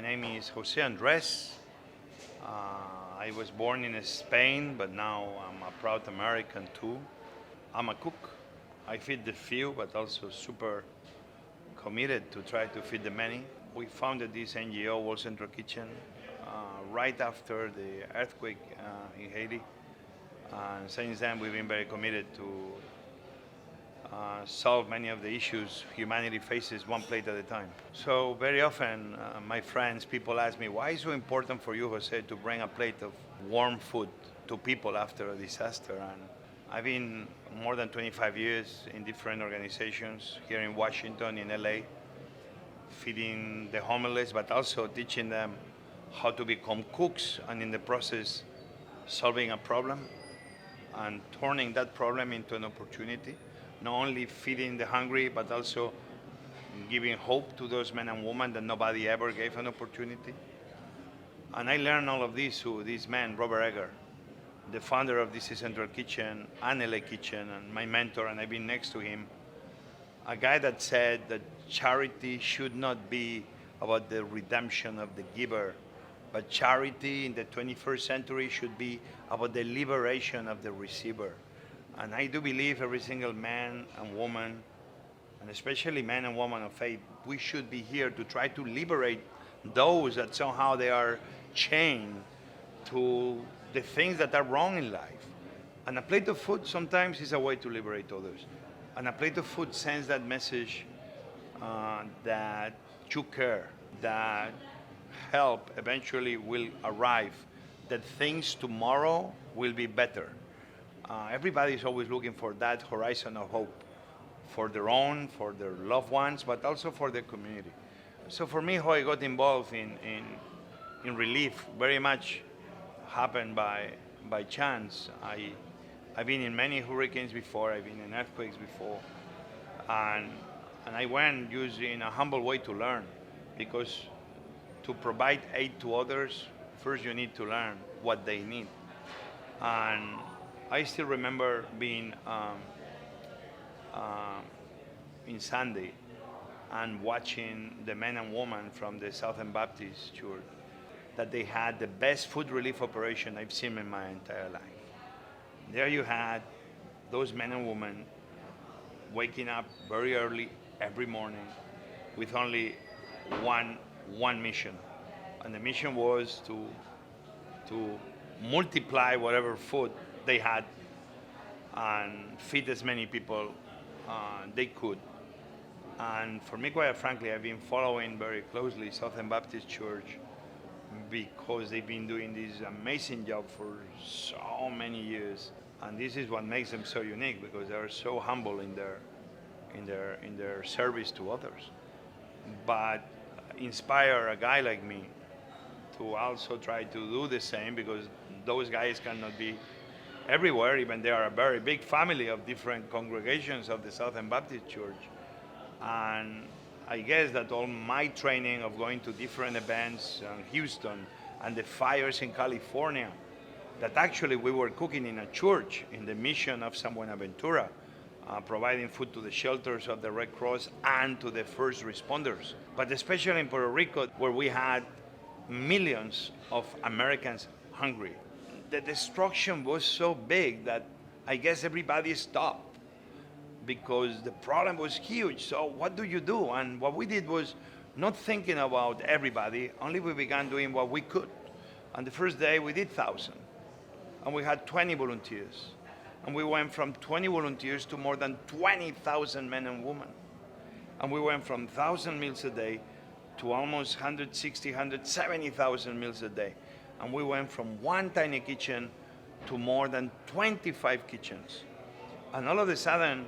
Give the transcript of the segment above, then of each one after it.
My name is José Andrés. I was born in Spain, but now I'm a proud American too. I'm a cook. I feed the few, but also super committed to try to feed the many. We founded this NGO, World Central Kitchen, right after the earthquake in Haiti. And since then, we've been very committed to solve many of the issues humanity faces one plate at a time. So very often, my friends, people ask me, why is it so important for you, Jose, to bring a plate of warm food to people after a disaster? And I've been more than 25 years in different organizations here in Washington, in LA, feeding the homeless, but also teaching them how to become cooks, and in the process, solving a problem and turning that problem into an opportunity, not only feeding the hungry, but also giving hope to those men and women that nobody ever gave an opportunity. And I learned all of this through this man, Robert Egger, the founder of this Central Kitchen and LA Kitchen, and my mentor, and I've been next to him. A guy that said that charity should not be about the redemption of the giver, but charity in the 21st century should be about the liberation of the receiver. And I do believe every single man and woman, and especially men and women of faith, we should be here to try to liberate those that somehow they are chained to the things that are wrong in life. And a plate of food sometimes is a way to liberate others. And a plate of food sends that message that you care, that help eventually will arrive, that things tomorrow will be better. Everybody is always looking for that horizon of hope for their own, for their loved ones, but also for the community. So for me, how I got involved in relief very much happened by chance. I've been in many hurricanes before, I've been in earthquakes before, and I went using a humble way to learn, because to provide aid to others, first you need to learn what they need. And I still remember being in Sunday and watching the men and women from the Southern Baptist Church, that they had the best food relief operation I've seen in my entire life. There you had those men and women waking up very early every morning with only one mission. And the mission was to multiply whatever food they had and feed as many people they could. And for me, quite frankly, I've been following very closely Southern Baptist Church because they've been doing this amazing job for so many years. And this is what makes them so unique, because they're so humble in their service to others. But inspire a guy like me to also try to do the same, because those guys cannot be everywhere, even they are a very big family of different congregations of the Southern Baptist Church. And I guess that all my training of going to different events in Houston and the fires in California, that actually we were cooking in a church in the mission of San Buenaventura, providing food to the shelters of the Red Cross and to the first responders. But especially in Puerto Rico, where we had millions of Americans hungry. The destruction was so big that I guess everybody stopped, because the problem was huge. So what do you do? And what we did was not thinking about everybody, only we began doing what we could. And the first day we did 1,000, and we had 20 volunteers. And we went from 20 volunteers to more than 20,000 men and women. And we went from 1,000 meals a day to almost 160, 170,000 meals a day. And we went from one tiny kitchen to more than 25 kitchens. And all of a sudden,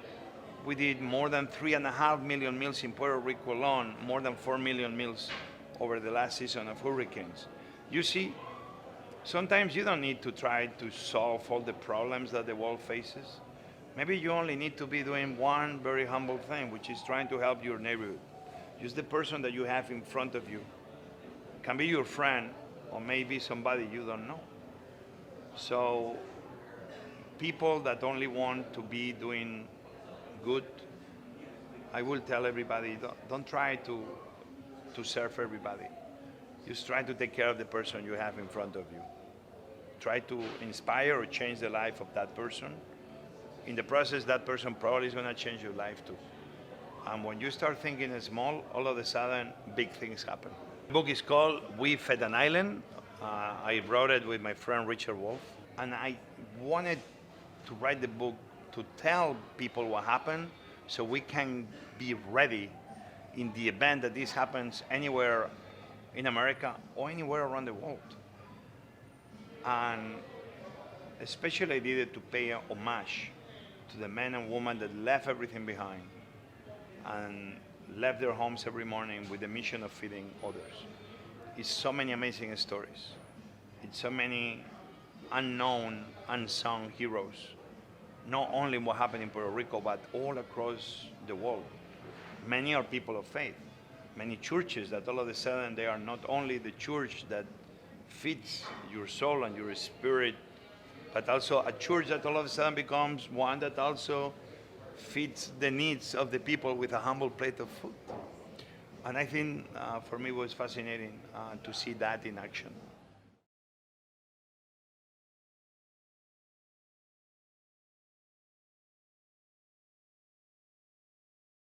we did more than 3.5 million meals in Puerto Rico alone, more than 4 million meals over the last season of hurricanes. You see, sometimes you don't need to try to solve all the problems that the world faces. Maybe you only need to be doing one very humble thing, which is trying to help your neighborhood. Just the person that you have in front of you. Can be your friend, or maybe somebody you don't know. So people that only want to be doing good, I will tell everybody, don't try to serve everybody. Just try to take care of the person you have in front of you. Try to inspire or change the life of that person. In the process, that person probably is going to change your life too. And when you start thinking small, all of a sudden, big things happen. The book is called We Fed an Island. I wrote it with my friend Richard Wolf. And I wanted to write the book to tell people what happened so we can be ready in the event that this happens anywhere in America or anywhere around the world. And especially I did it to pay a homage to the men and women that left everything behind and left their homes every morning with the mission of feeding others. It's so many amazing stories. It's so many unknown, unsung heroes, not only what happened in Puerto Rico, but all across the world. Many are people of faith. Many churches that all of a sudden they are not only the church that feeds your soul and your spirit, but also a church that all of a sudden becomes one that also feeds the needs of the people with a humble plate of food. And I think for me it was fascinating to see that in action.